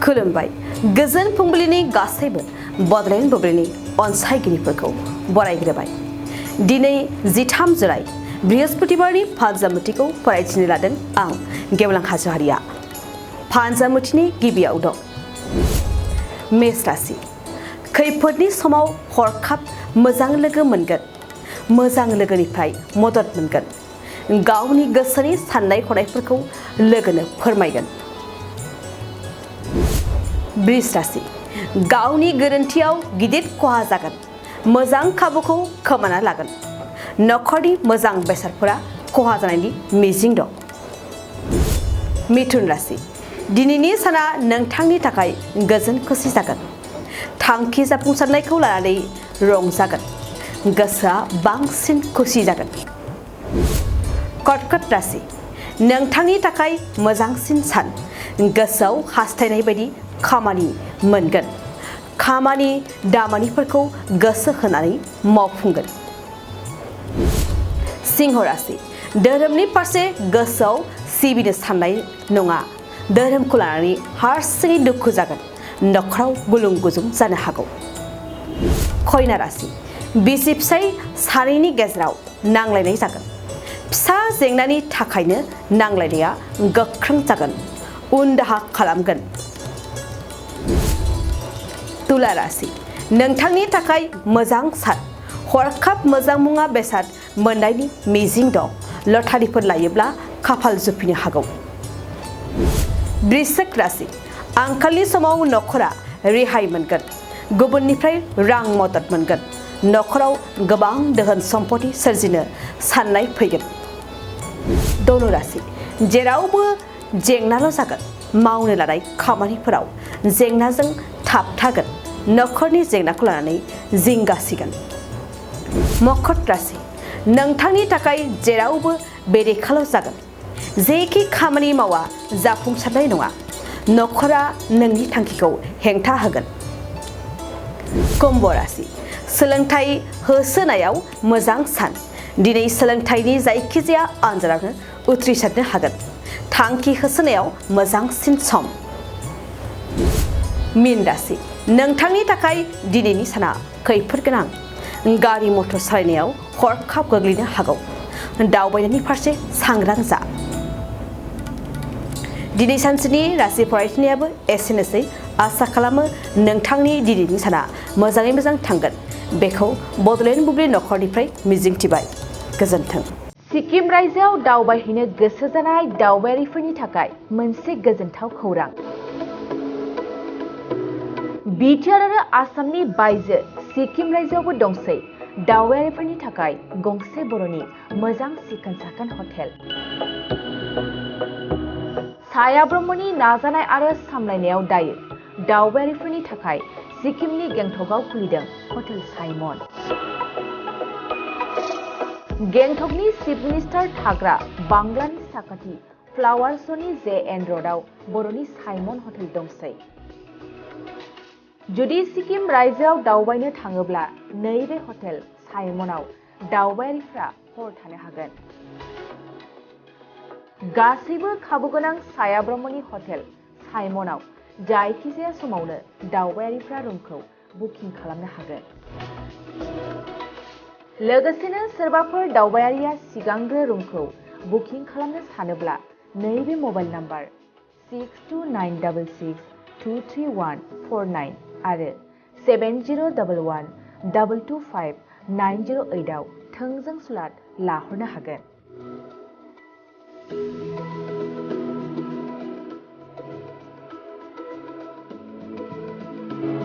खुलुमबाय गोजोन फुंबिलिनि गासैबो बडलेण्ड बुब्लिनि अनसायगिरिफोरखौ बरायग्रोबाय। दिनै 13 जुलाइ बृहस्पतिबारनि फान्जामुथिखौ फरायथिनो लादों आं गेवलां हाज'वारिया। फान्जामुथिनि गिबियाव दं मेष राशि। खैफोदनि समाव हरखाब मोजां लोगो मोनगोन। मोजां लोगोनिफ्राय मदद मोनगोन। गावनि गोसोनि साननाय हनायफोरखौ लोगोनो फोरमायगोन। वृष राशि। गावनि गोरोन्थियाव गिदिर खहा जागोन। मोजां खाबुखौ खोमाना लागोन। नखरनि मोजां बेसादफोरा खहा जानायनि मिजिं दं। मिथुन राशि। दिनैनि साना नोंथांनि थाखाय गोजोन खुसि जागोन। थांखि जाफुंसारनायखौ लानानै रंजागोन। गोसोआ बांसिन खुसि जागोन। कर्कट राशि। नोंथांनि थाखाय मोजांसिन सान। गोसोआव हास्थायनाय बायदि खामानि मोनगोन। खामानि दामानिफोरखौ गोसो होनानै मावफुंगोन। सिंह राशि। धोरोमनि फारसे गोसोआव सिबिनो साननाय नङा। धोरोमखौ लानानै हारसिङै दुखु जागोन। नखराव गुलुं गुजुं जानो हागौ। कन्या राशि। बिसि फिसाय सानैनि गेजेराव नांलायनाय जागोन। फिसा जेंनानि थाखायनो नांलायनाया गोख्रों जागोन। उन दाहा खालामगोन। तुला राशि। नोंथांनि थाखाय मोजां सान। हरखाब मोजां मुवा बेसाद मोननायनि मिजिं दं। लटारिफोर लायोब्ला खाफाल जुफिनो हागौ। वृश्चिक राशि। आंखालनि समाव नखरा रेहाय मोनगोन। गुबुननिफ्राय रां मदद मोनगोन। नखराव गोबां धोन सम्पति सोरजिनो साननाय फैगोन। धनु राशि। जेरावबो जेंनाल' जागोन। मावनो लानाय खामानिफोराव जेंनाजों थाबथागोन। नखरनि जेंनाखौ लानानै जिंगासिगोन। मकर राशि। नोंथांनि थाखाय जेरावबो बेरेखाल' जागोन। जेखि खामानि मावा जाफुंसारनाय नङा। नखरा नोंनि थांखिखौ हेंथा होगोन। कुम्भ राशि। सोलोंथाइ होसोनायाव मोजां सान। दिनै सोलोंथाइनि जायखिजाया आनजादावनो उथ्रिसारनो हागोन। थांखि होसोनायाव मोजांसिन सम। मीन राशि। नोंथांनि थाखाय दिनैनि साना खैफोद गोनां। गारि मटर सालायनायाव हरखाब गोग्लैनो हागौ। दावबायनायनि फारसे सांग्रां जा। दिनै सानसेनि राशि फरायथिनायाबो एसेनोसै। आसा खालामो नोंथांनि दिनैनि साना मोजाङै मोजां थांगोन। बेखौ बडलेण्ड बुब्लि नखरनिफ्राय मिजिंथिबाय। गोजोन्थों। सिक्किम रायजोआव दावबायहैनो गोसो जानाय दावबायारिफोरनि थाखाय मोनसे गोजोनथाव खौरां। बिटिआर आरो आसामनि बायजो सिक्किम रायजोआवबो दंसै दावबायारिफोरनि थाखाय गंसे बर'नि मोजां सिखोन साखोन हटेल। साया ब्रह्मनि नाजानाय आरो सामलायनायाव दायो दावबायारिफोरनि थाखाय सिक्किमनि गेंटकआव खुलिदों हटेल साइमन। गेंटकनि चिफ मिनिस्टार थाग्रा बांग्लानि साखाथि फ्लावार श'नि JN र'डआव बर'नि साइमन हटेल दंसै। जुदि सिक्किम रायजोआव दावबायनो थाङोब्ला नैबे हटेल साइमनआव दावबायारिफ्रा हर थानो हागोन। गासैबो खाबुगोनां साया ब्रह्मनि हटेल साइमनआव जायखिजाया समावनो दावबायारिफ्रा रुमखौ बुकिं खालामनो हागोन। लोगोसेनो सोरबाफोर दावबायारिया सिगांग्रो रुमखौ बुकिं खालामनो सानोब्ला नैबे मबाइल नाम्बार 6296623149 आरो 7011225908 आव थोंजों स्लट लाहरनो हागोन।